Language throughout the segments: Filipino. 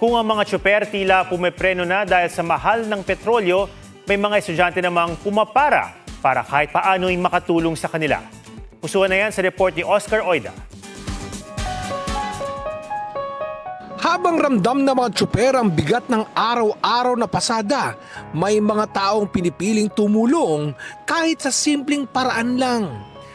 Kung ang mga tsuper tila pumepreno na dahil sa mahal ng petrolyo, may mga estudyante namang pumapara para kahit paano'y makatulong sa kanila. Pusuan na yan sa report ni Oscar Oida. Habang ramdam ng mga tsuper ang bigat ng araw-araw na pasada, may mga taong pinipiling tumulong kahit sa simpleng paraan lang.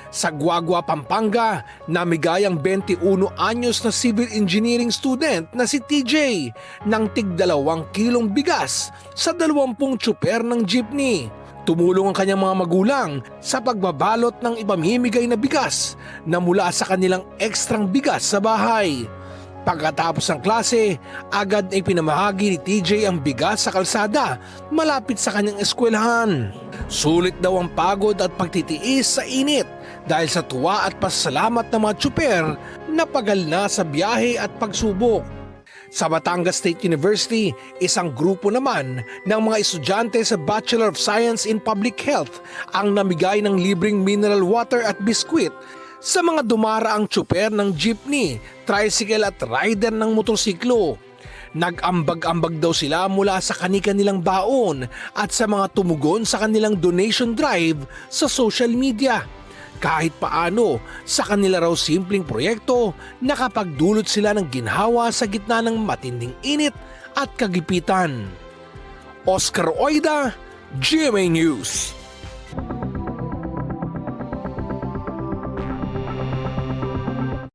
Sa Guagua, Pampanga, namigay ang 21 anyos na civil engineering student na si TJ ng tig-2 kilong bigas sa 20 tsuper ng jeepney. Tumulong ang kanyang mga magulang sa pagbabalot ng ipamimigay na bigas na mula sa kanilang ekstrang bigas sa bahay. Pagkatapos ng klase, agad na ipinamahagi ni TJ ang bigas sa kalsada malapit sa kanyang eskwelahan. Sulit daw ang pagod at pagtitiis sa init dahil sa tuwa at pasalamat ng mga tsuper na pagal na sa biyahe at pagsubok. Sa Batangas State University, isang grupo naman ng mga estudyante sa Bachelor of Science in Public Health ang namigay ng libreng mineral water at biskwit sa mga dumaraang tsuper ng jeepney, tricycle at rider ng motorsiklo. Nag-ambag-ambag daw sila mula sa kani-kanilang baon at sa mga tumugon sa kanilang donation drive sa social media. Kahit paano, sa kanila raw simpleng proyekto, nakapagdulot sila ng ginhawa sa gitna ng matinding init at kagipitan. Oscar Oida, GMA News.